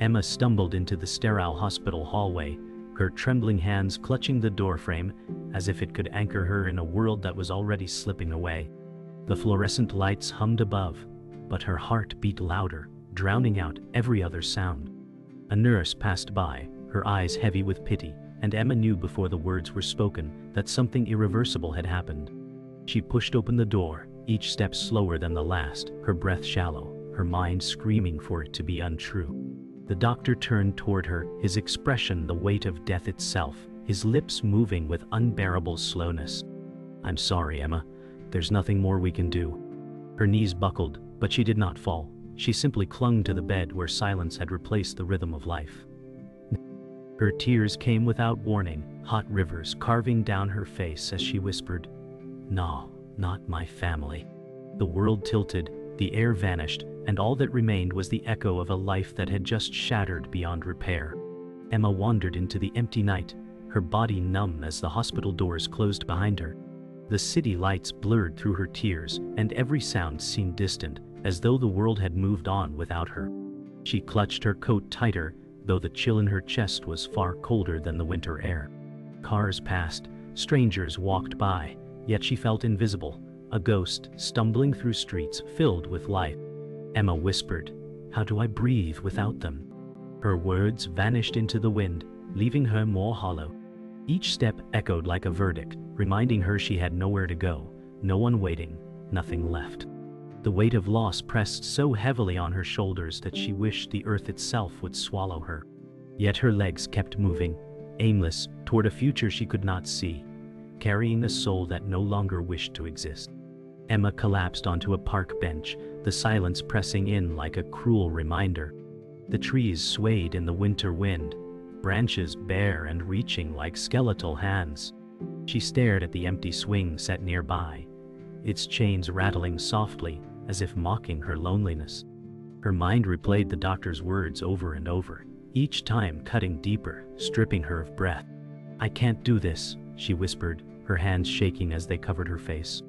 Emma stumbled into the sterile hospital hallway, her trembling hands clutching the doorframe as if it could anchor her in a world that was already slipping away. The fluorescent lights hummed above, but her heart beat louder, drowning out every other sound. A nurse passed by, her eyes heavy with pity, and Emma knew before the words were spoken that something irreversible had happened. She pushed open the door, each step slower than the last, her breath shallow, her mind screaming for it to be untrue. The doctor turned toward her, his expression the weight of death itself, his lips moving with unbearable slowness. "I'm sorry, Emma. There's nothing more we can do." Her knees buckled, but she did not fall. She simply clung to the bed where silence had replaced the rhythm of life. Her tears came without warning, hot rivers carving down her face as she whispered, "No, not my family." The world tilted, the air vanished, and all that remained was the echo of a life that had just shattered beyond repair. Emma wandered into the empty night, her body numb as the hospital doors closed behind her. The city lights blurred through her tears, and every sound seemed distant, as though the world had moved on without her. She clutched her coat tighter, though the chill in her chest was far colder than the winter air. Cars passed, strangers walked by, yet she felt invisible, a ghost stumbling through streets filled with life. Emma whispered, "How do I breathe without them?" Her words vanished into the wind, leaving her more hollow. Each step echoed like a verdict, reminding her she had nowhere to go, no one waiting, nothing left. The weight of loss pressed so heavily on her shoulders that she wished the earth itself would swallow her. Yet her legs kept moving, aimless, toward a future she could not see, carrying a soul that no longer wished to exist. Emma collapsed onto a park bench, the silence pressing in like a cruel reminder. The trees swayed in the winter wind, branches bare and reaching like skeletal hands. She stared at the empty swing set nearby, its chains rattling softly as if mocking her loneliness. Her mind replayed the doctor's words over and over, each time cutting deeper, stripping her of breath. "I can't do this," she whispered, her hands shaking as they covered her face.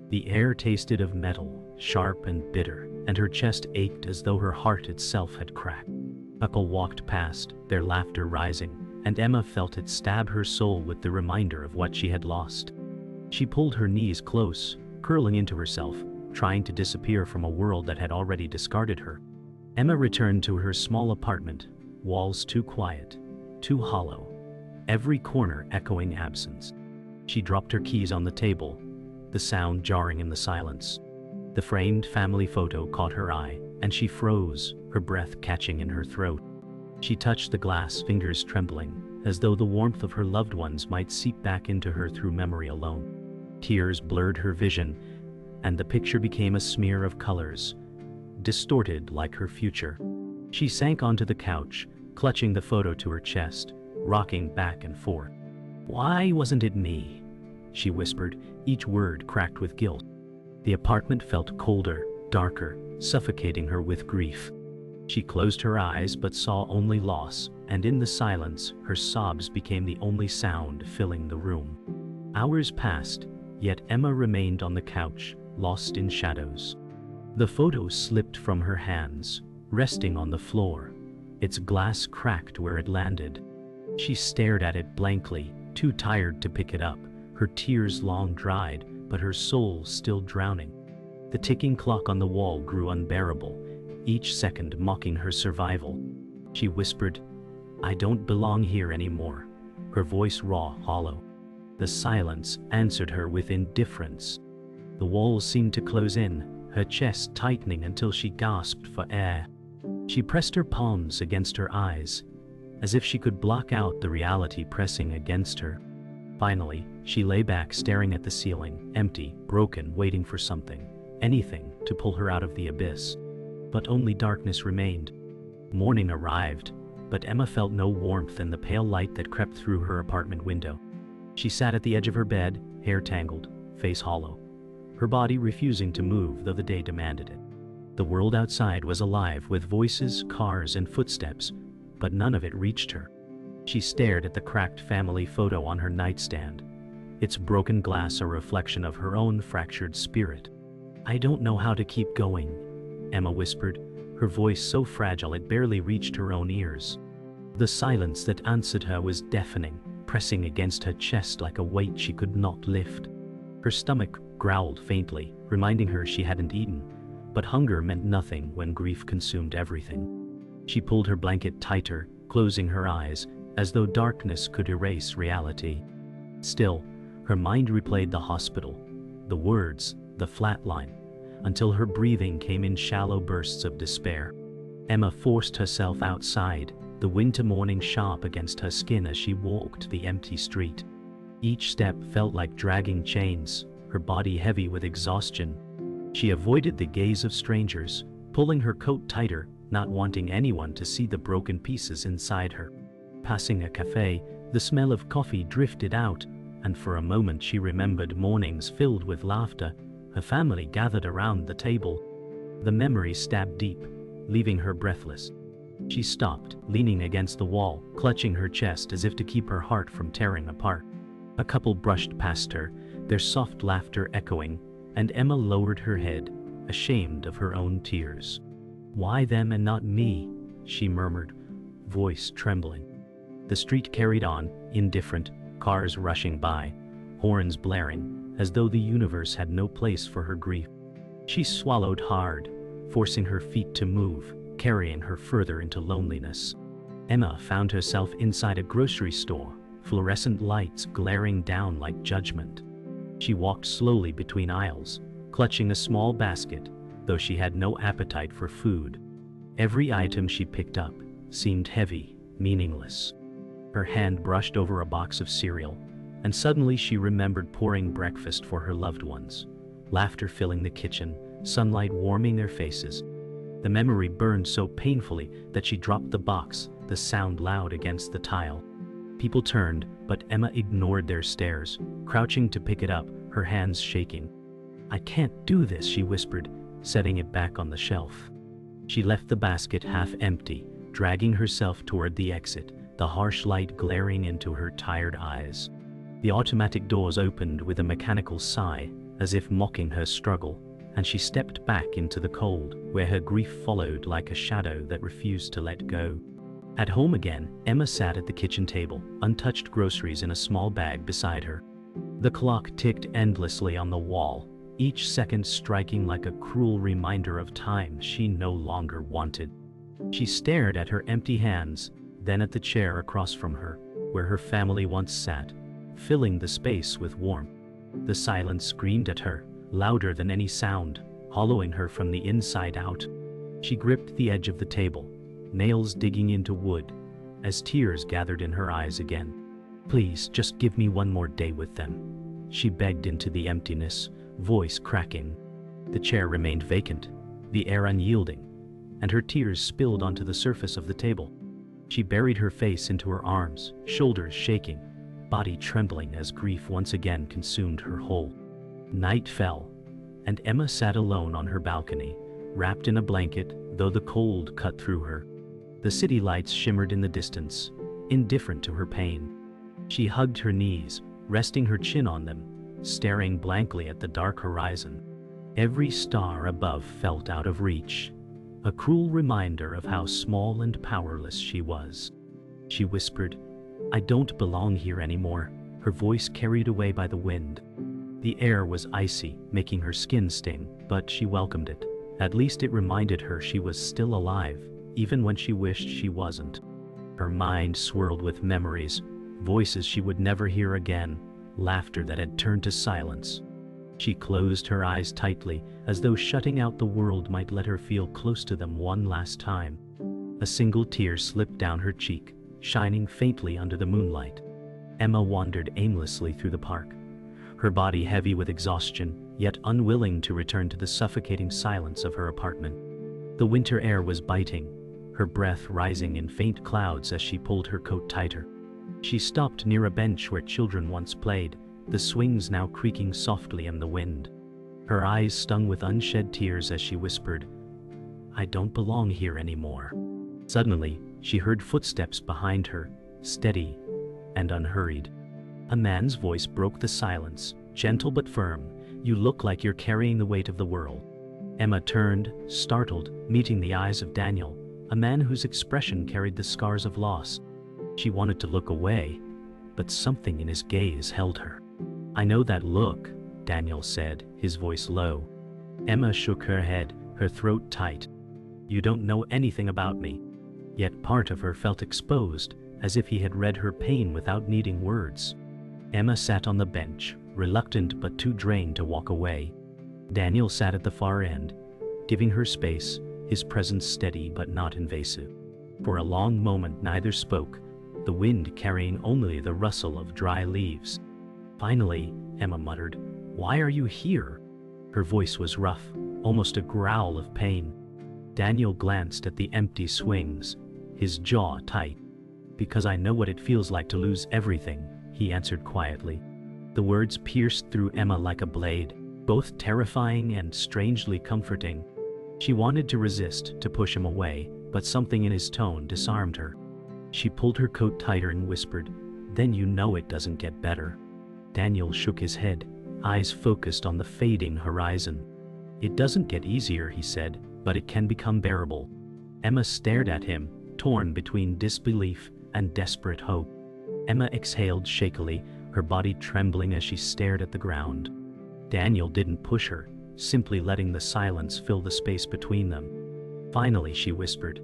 The air tasted of metal, sharp and bitter, and her chest ached as though her heart itself had cracked. A couple walked past, their laughter rising, and Emma felt it stab her soul with the reminder of what she had lost. She pulled her knees close, curling into herself, trying to disappear from a world that had already discarded her. Emma returned to her small apartment, walls too quiet, too hollow, every corner echoing absence. She dropped her keys on the table, the sound jarring in the silence. The framed family photo caught her eye, and she froze, her breath catching in her throat. She touched the glass, fingers trembling, as though the warmth of her loved ones might seep back into her through memory alone. Tears blurred her vision, and the picture became a smear of colors, distorted like her future. She sank onto the couch, clutching the photo to her chest, rocking back and forth. "Why wasn't it me?" she whispered, each word cracked with guilt. The apartment felt colder, darker, suffocating her with grief. She closed her eyes but saw only loss, and in the silence, her sobs became the only sound filling the room. Hours passed, yet Emma remained on the couch, lost in shadows. The photo slipped from her hands, resting on the floor, its glass cracked where it landed. She stared at it blankly, too tired to pick it up, her tears long dried, but her soul still drowning. The ticking clock on the wall grew unbearable, each second mocking her survival. She whispered, "I don't belong here anymore," her voice raw, hollow. The silence answered her with indifference. The walls seemed to close in, her chest tightening until she gasped for air. She pressed her palms against her eyes, as if she could block out the reality pressing against her. Finally, she lay back staring at the ceiling, empty, broken, waiting for something, anything, to pull her out of the abyss. But only darkness remained. Morning arrived, but Emma felt no warmth in the pale light that crept through her apartment window. She sat at the edge of her bed, hair tangled, face hollow, her body refusing to move though the day demanded it. The world outside was alive with voices, cars, and footsteps, but none of it reached her. She stared at the cracked family photo on her nightstand, its broken glass a reflection of her own fractured spirit. "I don't know how to keep going," Emma whispered, her voice so fragile it barely reached her own ears. The silence that answered her was deafening, pressing against her chest like a weight she could not lift. Her stomach growled faintly, reminding her she hadn't eaten, but hunger meant nothing when grief consumed everything. She pulled her blanket tighter, closing her eyes, as though darkness could erase reality. Still, her mind replayed the hospital, the words, the flat line, until her breathing came in shallow bursts of despair. Emma forced herself outside, the winter morning sharp against her skin as she walked the empty street. Each step felt like dragging chains, her body heavy with exhaustion. She avoided the gaze of strangers, pulling her coat tighter, not wanting anyone to see the broken pieces inside her. Passing a cafe, the smell of coffee drifted out, and for a moment she remembered mornings filled with laughter, her family gathered around the table. The memory stabbed deep, leaving her breathless. She stopped, leaning against the wall, clutching her chest as if to keep her heart from tearing apart. A couple brushed past her, their soft laughter echoing, and Emma lowered her head, ashamed of her own tears. "Why them and not me?" she murmured, voice trembling. The street carried on, indifferent, cars rushing by, horns blaring, as though the universe had no place for her grief. She swallowed hard, forcing her feet to move, carrying her further into loneliness. Emma found herself inside a grocery store, fluorescent lights glaring down like judgment. She walked slowly between aisles, clutching a small basket, though she had no appetite for food. Every item she picked up seemed heavy, meaningless. Her hand brushed over a box of cereal, and suddenly she remembered pouring breakfast for her loved ones. Laughter filling the kitchen, sunlight warming their faces. The memory burned so painfully that she dropped the box, the sound loud against the tile. People turned, but Emma ignored their stares, crouching to pick it up, her hands shaking. "I can't do this," she whispered, setting it back on the shelf. She left the basket half empty, dragging herself toward the exit, the harsh light glaring into her tired eyes. The automatic doors opened with a mechanical sigh, as if mocking her struggle, and she stepped back into the cold, where her grief followed like a shadow that refused to let go. At home again, Emma sat at the kitchen table, untouched groceries in a small bag beside her. The clock ticked endlessly on the wall, each second striking like a cruel reminder of time she no longer wanted. She stared at her empty hands, then at the chair across from her, where her family once sat, filling the space with warmth. The silence screamed at her, louder than any sound, hollowing her from the inside out. She gripped the edge of the table, nails digging into wood, as tears gathered in her eyes again. "Please, just give me one more day with them," she begged into the emptiness, voice cracking. The chair remained vacant, the air unyielding, and her tears spilled onto the surface of the table. She buried her face into her arms, shoulders shaking, body trembling as grief once again consumed her whole. Night fell, and Emma sat alone on her balcony, wrapped in a blanket, though the cold cut through her. The city lights shimmered in the distance, indifferent to her pain. She hugged her knees, resting her chin on them, staring blankly at the dark horizon. Every star above felt out of reach, a cruel reminder of how small and powerless she was. She whispered, "I don't belong here anymore," her voice carried away by the wind. The air was icy, making her skin sting, but she welcomed it. At least it reminded her she was still alive, even when she wished she wasn't. Her mind swirled with memories, voices she would never hear again, laughter that had turned to silence. She closed her eyes tightly, as though shutting out the world might let her feel close to them one last time. A single tear slipped down her cheek, shining faintly under the moonlight. Emma wandered aimlessly through the park, her body heavy with exhaustion, yet unwilling to return to the suffocating silence of her apartment. The winter air was biting, her breath rising in faint clouds as she pulled her coat tighter. She stopped near a bench where children once played, the swings now creaking softly in the wind. Her eyes stung with unshed tears as she whispered, "I don't belong here anymore." Suddenly, she heard footsteps behind her, steady and unhurried. A man's voice broke the silence, gentle but firm. "You look like you're carrying the weight of the world." Emma turned, startled, meeting the eyes of Daniel, a man whose expression carried the scars of loss. She wanted to look away, but something in his gaze held her. "I know that look," Daniel said, his voice low. Emma shook her head, her throat tight. "You don't know anything about me." Yet part of her felt exposed, as if he had read her pain without needing words. Emma sat on the bench, reluctant but too drained to walk away. Daniel sat at the far end, giving her space, his presence steady but not invasive. For a long moment neither spoke, the wind carrying only the rustle of dry leaves. Finally, Emma muttered, "Why are you here?" Her voice was rough, almost a growl of pain. Daniel glanced at the empty swings, his jaw tight. "Because I know what it feels like to lose everything," he answered quietly. The words pierced through Emma like a blade, both terrifying and strangely comforting. She wanted to resist, to push him away, but something in his tone disarmed her. She pulled her coat tighter and whispered, "Then you know it doesn't get better." Daniel shook his head, eyes focused on the fading horizon. "It doesn't get easier," he said, "but it can become bearable." Emma stared at him, torn between disbelief and desperate hope. Emma exhaled shakily, her body trembling as she stared at the ground. Daniel didn't push her, simply letting the silence fill the space between them. Finally she whispered,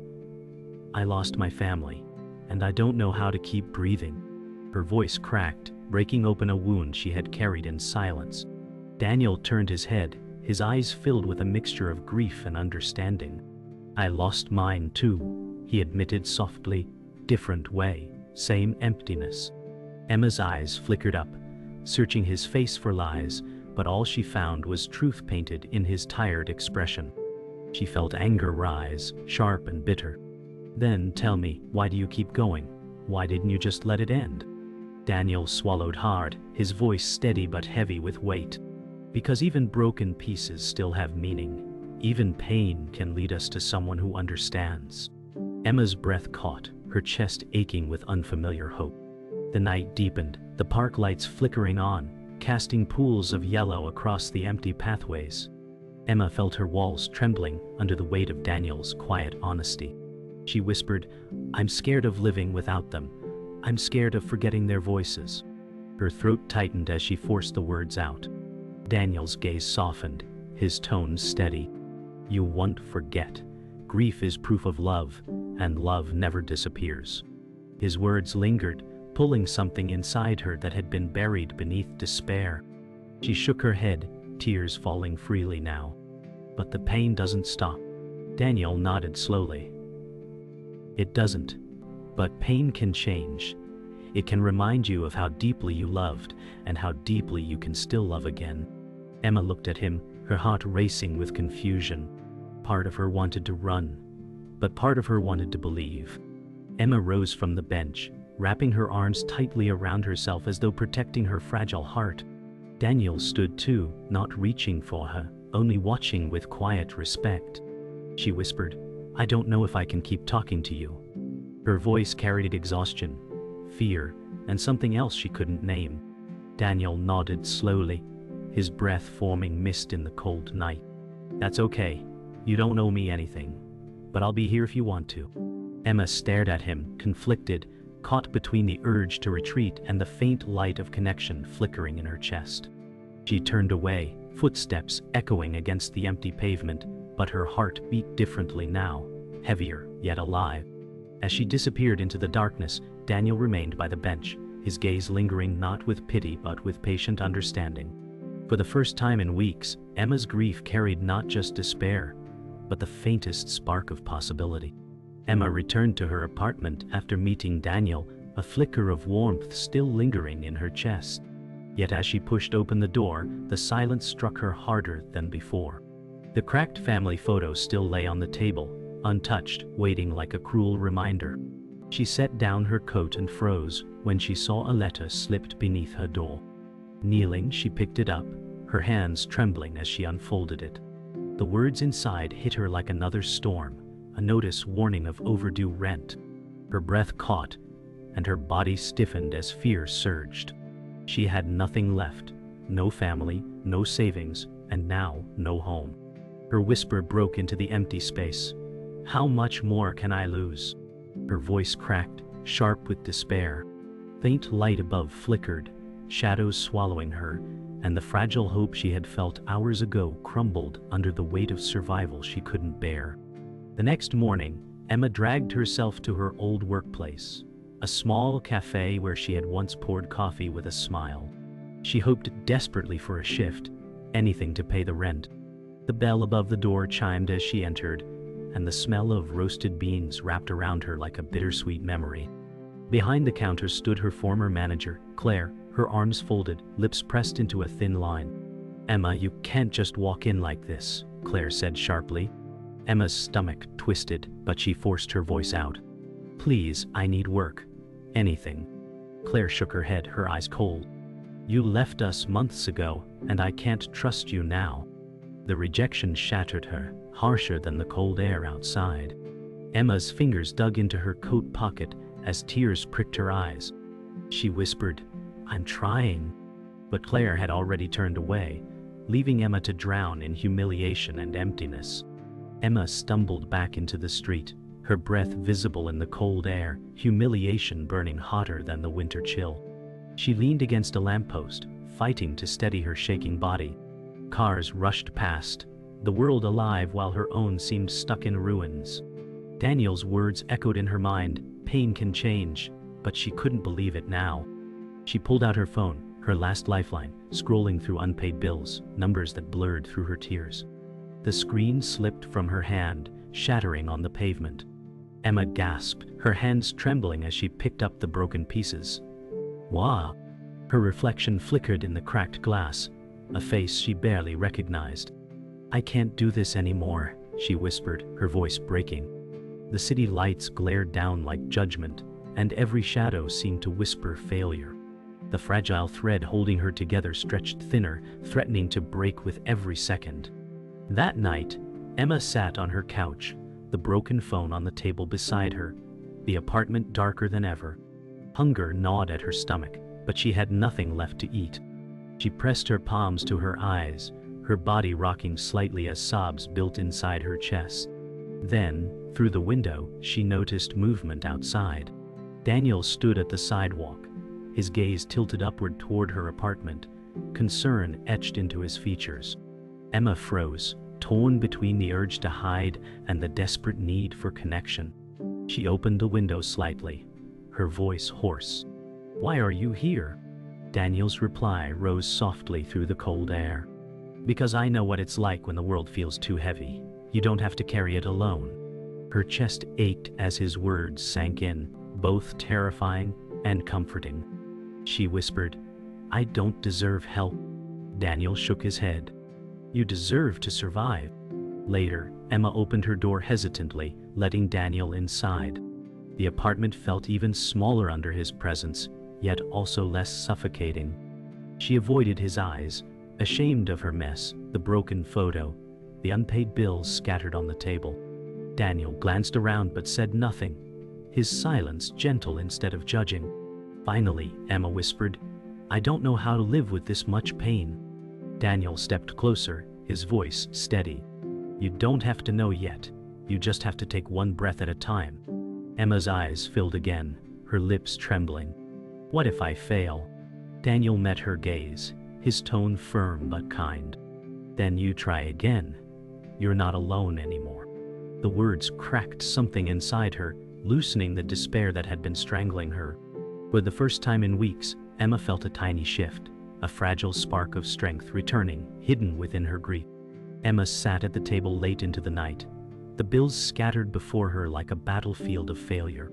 "I lost my family, and I don't know how to keep breathing." Her voice cracked, breaking open a wound she had carried in silence. Daniel turned his head, his eyes filled with a mixture of grief and understanding. "I lost mine too," he admitted softly, "different way, same emptiness." Emma's eyes flickered up, searching his face for lies, but all she found was truth painted in his tired expression. She felt anger rise, sharp and bitter. "Then tell me, why do you keep going? Why didn't you just let it end?" Daniel swallowed hard, his voice steady but heavy with weight. "Because even broken pieces still have meaning. Even pain can lead us to someone who understands." Emma's breath caught, her chest aching with unfamiliar hope. The night deepened, the park lights flickering on, casting pools of yellow across the empty pathways. Emma felt her walls trembling under the weight of Daniel's quiet honesty. She whispered, "I'm scared of living without them. I'm scared of forgetting their voices." Her throat tightened as she forced the words out. Daniel's gaze softened, his tone steady. "You won't forget. Grief is proof of love, and love never disappears." His words lingered, pulling something inside her that had been buried beneath despair. She shook her head, tears falling freely now. "But the pain doesn't stop." Daniel nodded slowly. "It doesn't. But pain can change. It can remind you of how deeply you loved, and how deeply you can still love again." Emma looked at him, her heart racing with confusion. Part of her wanted to run, but part of her wanted to believe. Emma rose from the bench, wrapping her arms tightly around herself as though protecting her fragile heart. Daniel stood too, not reaching for her, only watching with quiet respect. She whispered, "I don't know if I can keep talking to you." Her voice carried exhaustion, fear, and something else she couldn't name. Daniel nodded slowly, his breath forming mist in the cold night. "That's okay. You don't owe me anything. But I'll be here if you want to." Emma stared at him, conflicted, caught between the urge to retreat and the faint light of connection flickering in her chest. She turned away, footsteps echoing against the empty pavement, but her heart beat differently now, heavier, yet alive. As she disappeared into the darkness, Daniel remained by the bench, his gaze lingering not with pity but with patient understanding. For the first time in weeks, Emma's grief carried not just despair, but the faintest spark of possibility. Emma returned to her apartment after meeting Daniel, a flicker of warmth still lingering in her chest. Yet as she pushed open the door, the silence struck her harder than before. The cracked family photo still lay on the table, untouched, waiting like a cruel reminder. She set down her coat and froze when she saw a letter slipped beneath her door. Kneeling, she picked it up, her hands trembling as she unfolded it. The words inside hit her like another storm, a notice warning of overdue rent. Her breath caught, and her body stiffened as fear surged. She had nothing left, no family, no savings, and now no home. Her whisper broke into the empty space. How much more can I lose? Her voice cracked, sharp with despair. Faint light above flickered, shadows swallowing her, and the fragile hope she had felt hours ago crumbled under the weight of survival she couldn't bear. The next morning, Emma dragged herself to her old workplace, a small cafe where she had once poured coffee with a smile. She hoped desperately for a shift, anything to pay the rent. The bell above the door chimed as she entered, and the smell of roasted beans wrapped around her like a bittersweet memory. Behind the counter stood her former manager, Claire, her arms folded, lips pressed into a thin line. "Emma, you can't just walk in like this," Claire said sharply. Emma's stomach twisted, but she forced her voice out. "Please, I need work. Anything." Claire shook her head, her eyes cold. "You left us months ago, and I can't trust you now." The rejection shattered her, harsher than the cold air outside. Emma's fingers dug into her coat pocket as tears pricked her eyes. She whispered, "I'm trying." But Claire had already turned away, leaving Emma to drown in humiliation and emptiness. Emma stumbled back into the street, her breath visible in the cold air, humiliation burning hotter than the winter chill. She leaned against a lamppost, fighting to steady her shaking body. Cars rushed past, the world alive while her own seemed stuck in ruins. Daniel's words echoed in her mind, "Pain can change," but she couldn't believe it now. She pulled out her phone, her last lifeline, scrolling through unpaid bills, numbers that blurred through her tears. The screen slipped from her hand, shattering on the pavement. Emma gasped, her hands trembling as she picked up the broken pieces. "Wow!" Her reflection flickered in the cracked glass, a face she barely recognized. "I can't do this anymore," she whispered, her voice breaking. The city lights glared down like judgment, and every shadow seemed to whisper failure. The fragile thread holding her together stretched thinner, threatening to break with every second. That night, Emma sat on her couch, the broken phone on the table beside her, the apartment darker than ever. Hunger gnawed at her stomach, but she had nothing left to eat. She pressed her palms to her eyes, her body rocking slightly as sobs built inside her chest. Then, through the window, she noticed movement outside. Daniel stood at the sidewalk, his gaze tilted upward toward her apartment, concern etched into his features. Emma froze, torn between the urge to hide and the desperate need for connection. She opened the window slightly, her voice hoarse. "Why are you here?" Daniel's reply rose softly through the cold air. "Because I know what it's like when the world feels too heavy. You don't have to carry it alone." Her chest ached as his words sank in, both terrifying and comforting. She whispered, "I don't deserve help." Daniel shook his head. "You deserve to survive." Later, Emma opened her door hesitantly, letting Daniel inside. The apartment felt even smaller under his presence, yet also less suffocating. She avoided his eyes, ashamed of her mess, the broken photo, the unpaid bills scattered on the table. Daniel glanced around but said nothing, his silence gentle instead of judging. Finally, Emma whispered, "I don't know how to live with this much pain." Daniel stepped closer, his voice steady. "You don't have to know yet. You just have to take one breath at a time." Emma's eyes filled again, her lips trembling. "What if I fail?" Daniel met her gaze, his tone firm but kind. "Then you try again. You're not alone anymore." The words cracked something inside her, loosening the despair that had been strangling her. For the first time in weeks, Emma felt a tiny shift, a fragile spark of strength returning, hidden within her grief. Emma sat at the table late into the night, the bills scattered before her like a battlefield of failure.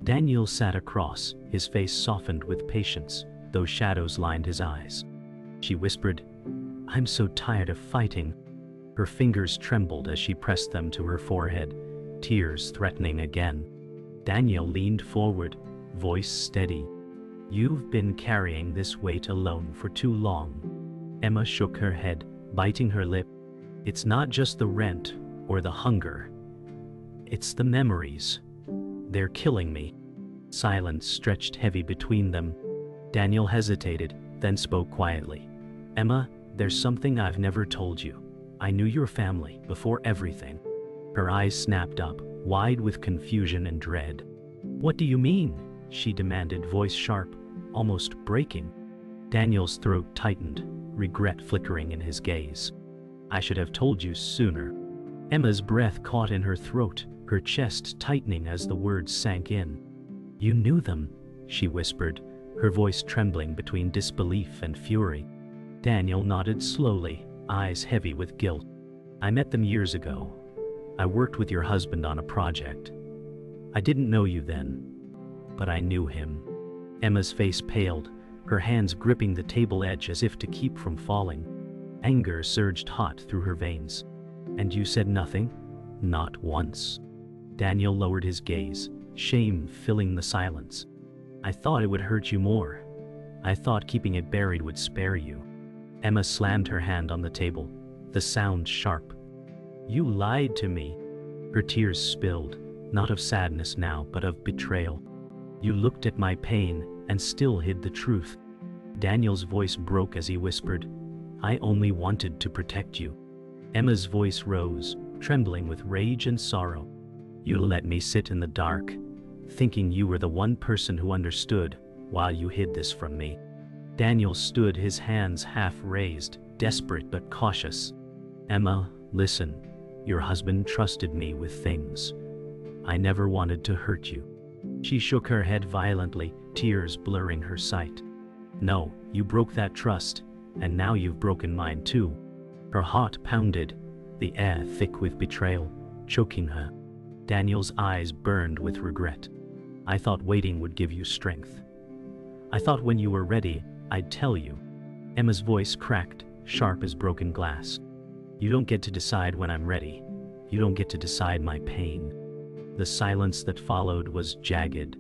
Daniel sat across, his face softened with patience, though shadows lined his eyes. She whispered, "I'm so tired of fighting." Her fingers trembled as she pressed them to her forehead, tears threatening again. Daniel leaned forward, voice steady. "You've been carrying this weight alone for too long." Emma shook her head, biting her lip. "It's not just the rent or the hunger. It's the memories. They're killing me." Silence stretched heavy between them. Daniel hesitated, then spoke quietly. "Emma, there's something I've never told you. I knew your family before everything. Her eyes snapped up, wide with confusion and dread. What do you mean? She demanded, voice sharp, almost breaking. Daniel's throat tightened, regret flickering in his gaze. I should have told you sooner. Emma's breath caught in her throat, her chest tightening as the words sank in. You knew them, she whispered, her voice trembling between disbelief and fury. Daniel nodded slowly, eyes heavy with guilt. I met them years ago. I worked with your husband on a project. I didn't know you then, but I knew him. Emma's face paled, her hands gripping the table edge as if to keep from falling. Anger surged hot through her veins. And you said nothing? Not once. Daniel lowered his gaze, shame filling the silence. I thought it would hurt you more. I thought keeping it buried would spare you. Emma slammed her hand on the table, the sound sharp. You lied to me. Her tears spilled, not of sadness now, but of betrayal. You looked at my pain and still hid the truth. Daniel's voice broke as he whispered, I only wanted to protect you. Emma's voice rose, trembling with rage and sorrow. You let me sit in the dark, thinking you were the one person who understood, while you hid this from me. Daniel stood, his hands half raised, desperate but cautious. Emma, listen. Your husband trusted me with things. I never wanted to hurt you. She shook her head violently, tears blurring her sight. No, you broke that trust, and now you've broken mine too. Her heart pounded, the air thick with betrayal, choking her. Daniel's eyes burned with regret. I thought waiting would give you strength. I thought when you were ready, I'd tell you. Emma's voice cracked, sharp as broken glass. You don't get to decide when I'm ready. You don't get to decide my pain. The silence that followed was jagged,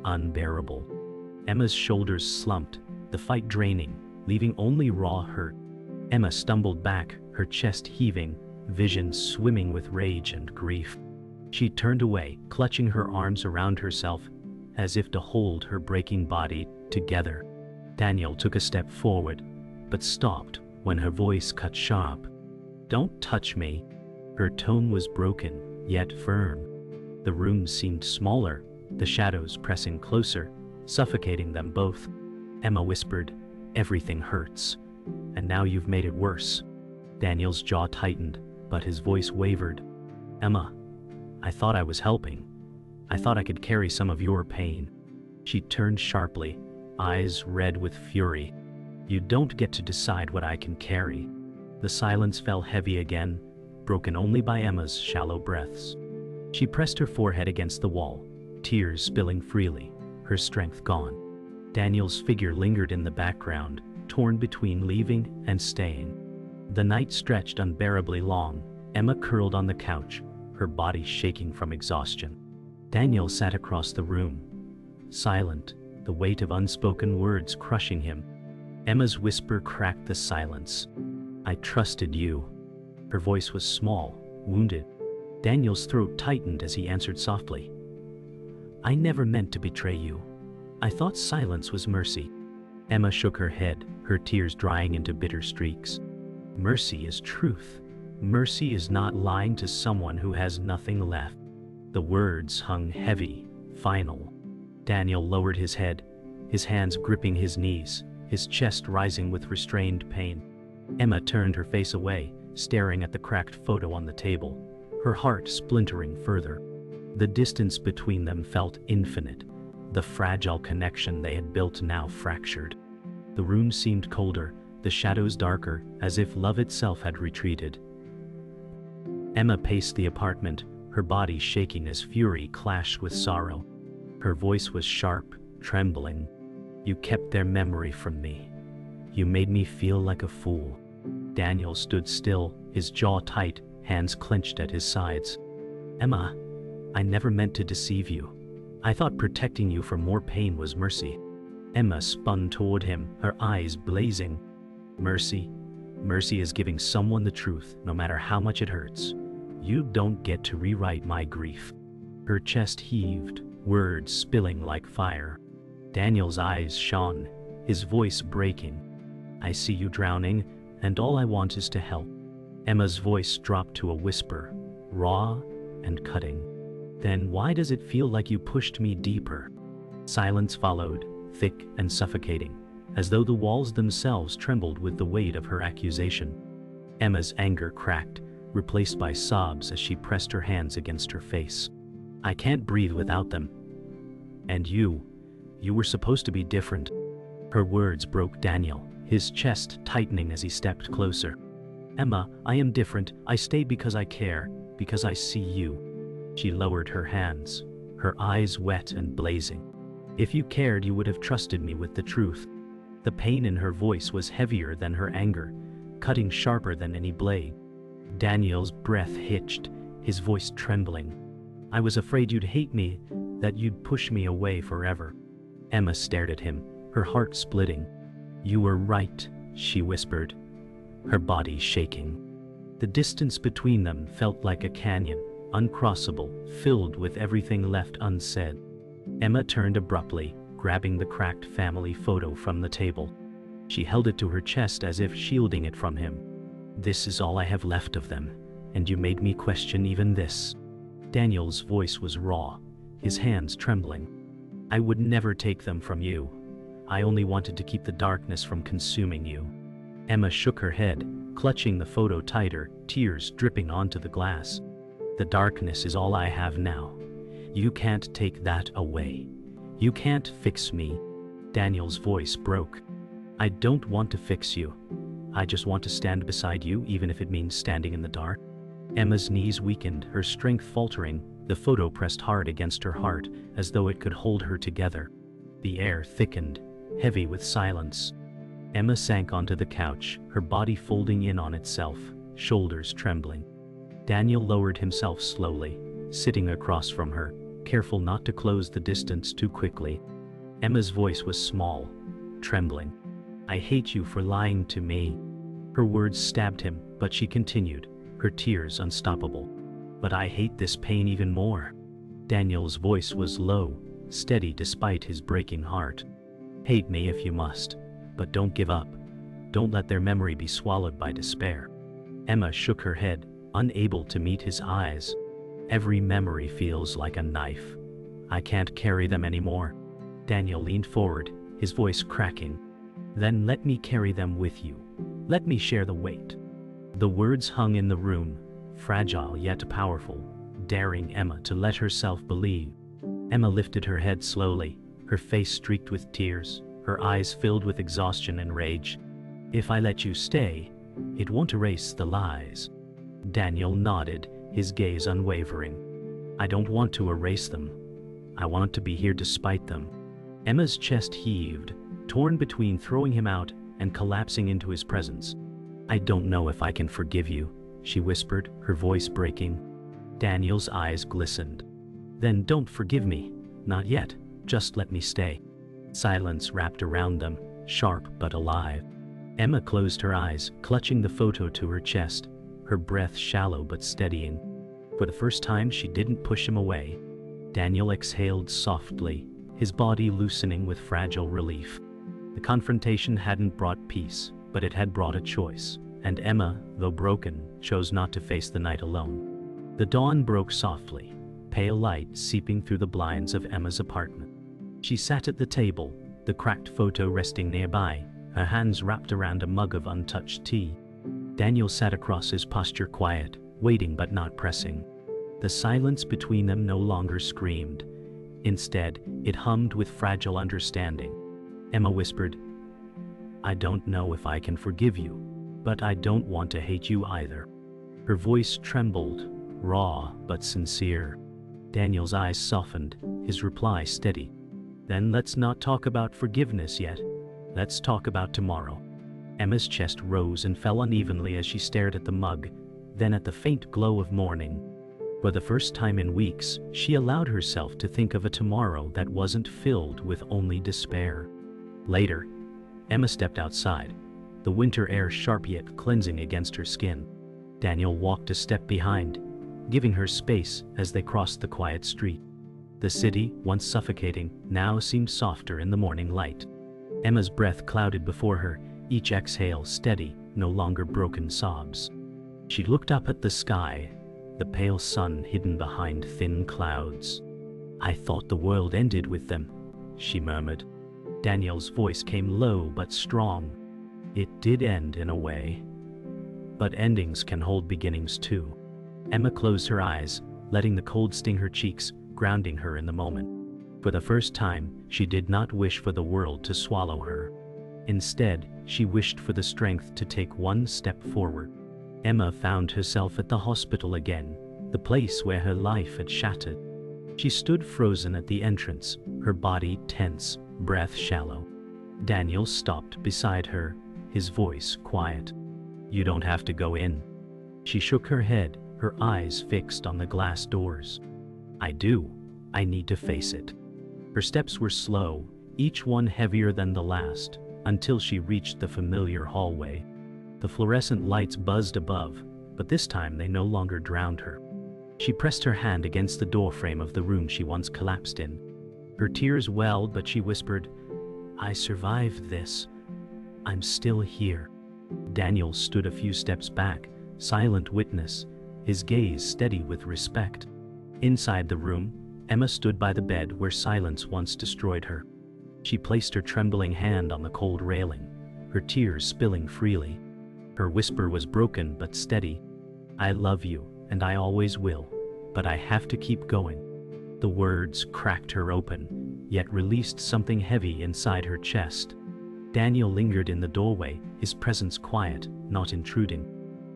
unbearable. Emma's shoulders slumped, the fight draining, leaving only raw hurt. Emma stumbled back, her chest heaving, vision swimming with rage and grief. She turned away, clutching her arms around herself, as if to hold her breaking body together. Daniel took a step forward, but stopped when her voice cut sharp. Don't touch me. Her tone was broken, yet firm. The room seemed smaller, the shadows pressing closer, suffocating them both. Emma whispered, everything hurts. And now you've made it worse. Daniel's jaw tightened, but his voice wavered. Emma, I thought I was helping. I thought I could carry some of your pain. She turned sharply, eyes red with fury. You don't get to decide what I can carry. The silence fell heavy again, broken only by Emma's shallow breaths. She pressed her forehead against the wall, tears spilling freely, her strength gone. Daniel's figure lingered in the background, torn between leaving and staying. The night stretched unbearably long. Emma curled on the couch, her body shaking from exhaustion. Daniel sat across the room, silent, the weight of unspoken words crushing him. Emma's whisper cracked the silence. I trusted you. Her voice was small, wounded. Daniel's throat tightened as he answered softly. I never meant to betray you. I thought silence was mercy. Emma shook her head, her tears drying into bitter streaks. Mercy is truth. Mercy is not lying to someone who has nothing left. The words hung heavy, final. Daniel lowered his head, his hands gripping his knees, his chest rising with restrained pain. Emma turned her face away, staring at the cracked photo on the table, her heart splintering further. The distance between them felt infinite, the fragile connection they had built now fractured. The room seemed colder, the shadows darker, as if love itself had retreated. Emma paced the apartment, her body shaking as fury clashed with sorrow. Her voice was sharp, trembling. You kept their memory from me. You made me feel like a fool. Daniel stood still, his jaw tight, hands clenched at his sides. Emma, I never meant to deceive you. I thought protecting you from more pain was mercy. Emma spun toward him, her eyes blazing. Mercy? Mercy is giving someone the truth, no matter how much it hurts. You don't get to rewrite my grief. Her chest heaved, words spilling like fire. Daniel's eyes shone, his voice breaking. I see you drowning, and all I want is to help. Emma's voice dropped to a whisper, raw and cutting. Then why does it feel like you pushed me deeper? Silence followed, thick and suffocating, as though the walls themselves trembled with the weight of her accusation. Emma's anger cracked, replaced by sobs as she pressed her hands against her face. I can't breathe without them. And you were supposed to be different. Her words broke Daniel, his chest tightening as he stepped closer. Emma, I am different. I stay because I care, because I see you. She lowered her hands, her eyes wet and blazing. If you cared, you would have trusted me with the truth. The pain in her voice was heavier than her anger, cutting sharper than any blade. Daniel's breath hitched, his voice trembling. I was afraid you'd hate me, that you'd push me away forever. Emma stared at him, her heart splitting. You were right, she whispered, her body shaking. The distance between them felt like a canyon, uncrossable, filled with everything left unsaid. Emma turned abruptly, grabbing the cracked family photo from the table. She held it to her chest as if shielding it from him. This is all I have left of them, and you made me question even this. Daniel's voice was raw, his hands trembling. I would never take them from you. I only wanted to keep the darkness from consuming you. Emma shook her head, clutching the photo tighter, tears dripping onto the glass. The darkness is all I have now. You can't take that away. You can't fix me. Daniel's voice broke. I don't want to fix you. I just want to stand beside you, even if it means standing in the dark. Emma's knees weakened, her strength faltering. The photo pressed hard against her heart, as though it could hold her together. The air thickened, heavy with silence. Emma sank onto the couch, her body folding in on itself, shoulders trembling. Daniel lowered himself slowly, sitting across from her, careful not to close the distance too quickly. Emma's voice was small, trembling. I hate you for lying to me. Her words stabbed him, but she continued, her tears unstoppable. But I hate this pain even more. Daniel's voice was low, steady despite his breaking heart. Hate me if you must, but don't give up. Don't let their memory be swallowed by despair. Emma shook her head, unable to meet his eyes. Every memory feels like a knife. I can't carry them anymore. Daniel leaned forward, his voice cracking. Then let me carry them with you. Let me share the weight. The words hung in the room, fragile yet powerful, daring Emma to let herself believe. Emma lifted her head slowly, her face streaked with tears, her eyes filled with exhaustion and rage. If I let you stay, it won't erase the lies. Daniel nodded, his gaze unwavering. I don't want to erase them. I want to be here despite them. Emma's chest heaved, torn between throwing him out and collapsing into his presence. I don't know if I can forgive you, she whispered, her voice breaking. Daniel's eyes glistened. Then don't forgive me. Not yet. Just let me stay. Silence wrapped around them, sharp but alive. Emma closed her eyes, clutching the photo to her chest, her breath shallow but steadying. For the first time, she didn't push him away. Daniel exhaled softly, his body loosening with fragile relief. The confrontation hadn't brought peace, but it had brought a choice, and Emma, though broken, chose not to face the night alone. The dawn broke softly, pale light seeping through the blinds of Emma's apartment. She sat at the table, the cracked photo resting nearby, her hands wrapped around a mug of untouched tea. Daniel sat across, his posture quiet, waiting but not pressing. The silence between them no longer screamed. Instead, it hummed with fragile understanding. Emma whispered, I don't know if I can forgive you, but I don't want to hate you either. Her voice trembled, raw but sincere. Daniel's eyes softened, his reply steady. Then let's not talk about forgiveness yet. Let's talk about tomorrow. Emma's chest rose and fell unevenly as she stared at the mug, then at the faint glow of morning. For the first time in weeks, she allowed herself to think of a tomorrow that wasn't filled with only despair. Later, Emma stepped outside, the winter air sharp yet cleansing against her skin. Daniel walked a step behind, giving her space as they crossed the quiet street. The city, once suffocating, now seemed softer in the morning light. Emma's breath clouded before her, each exhale steady, no longer broken sobs. She looked up at the sky, the pale sun hidden behind thin clouds. "I thought the world ended with them," she murmured. Daniel's voice came low but strong. "It did end in a way. But endings can hold beginnings too." Emma closed her eyes, letting the cold sting her cheeks, grounding her in the moment. For the first time, she did not wish for the world to swallow her. Instead, she wished for the strength to take one step forward. Emma found herself at the hospital again, the place where her life had shattered. She stood frozen at the entrance, her body tense, breath shallow. Daniel stopped beside her, his voice quiet. "You don't have to go in." She shook her head, her eyes fixed on the glass doors. "I do. I need to face it." Her steps were slow, each one heavier than the last, until she reached the familiar hallway. The fluorescent lights buzzed above, but this time they no longer drowned her. She pressed her hand against the doorframe of the room she once collapsed in. Her tears welled, but she whispered, "I survived this. I'm still here." Daniel stood a few steps back, silent witness, his gaze steady with respect. Inside the room, Emma stood by the bed where silence once destroyed her. She placed her trembling hand on the cold railing, her tears spilling freely. Her whisper was broken but steady. "I love you, and I always will, but I have to keep going." The words cracked her open, yet released something heavy inside her chest. Daniel lingered in the doorway, his presence quiet, not intruding.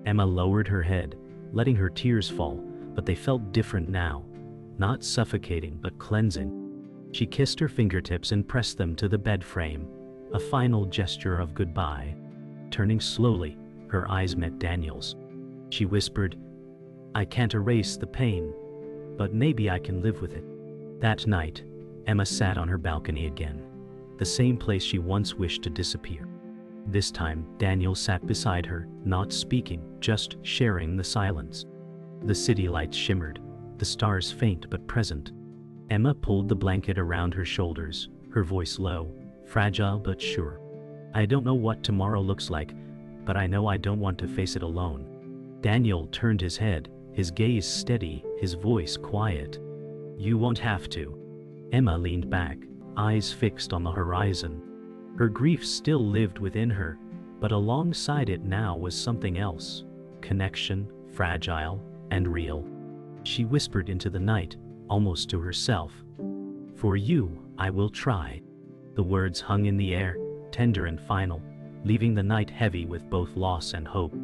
Emma lowered her head, letting her tears fall, but they felt different now, not suffocating but cleansing. She kissed her fingertips and pressed them to the bed frame, a final gesture of goodbye. Turning slowly, her eyes met Daniel's. She whispered, "I can't erase the pain, but maybe I can live with it." That night, Emma sat on her balcony again, the same place she once wished to disappear. This time, Daniel sat beside her, not speaking, just sharing the silence. The city lights shimmered, the stars faint but present. Emma pulled the blanket around her shoulders, her voice low, fragile but sure. "I don't know what tomorrow looks like, but I know I don't want to face it alone." Daniel turned his head, his gaze steady, his voice quiet. "You won't have to." Emma leaned back, eyes fixed on the horizon. Her grief still lived within her, but alongside it now was something else, connection, fragile and real. She whispered into the night, almost to herself, "For you, I will try." The words hung in the air, tender and final, leaving the night heavy with both loss and hope.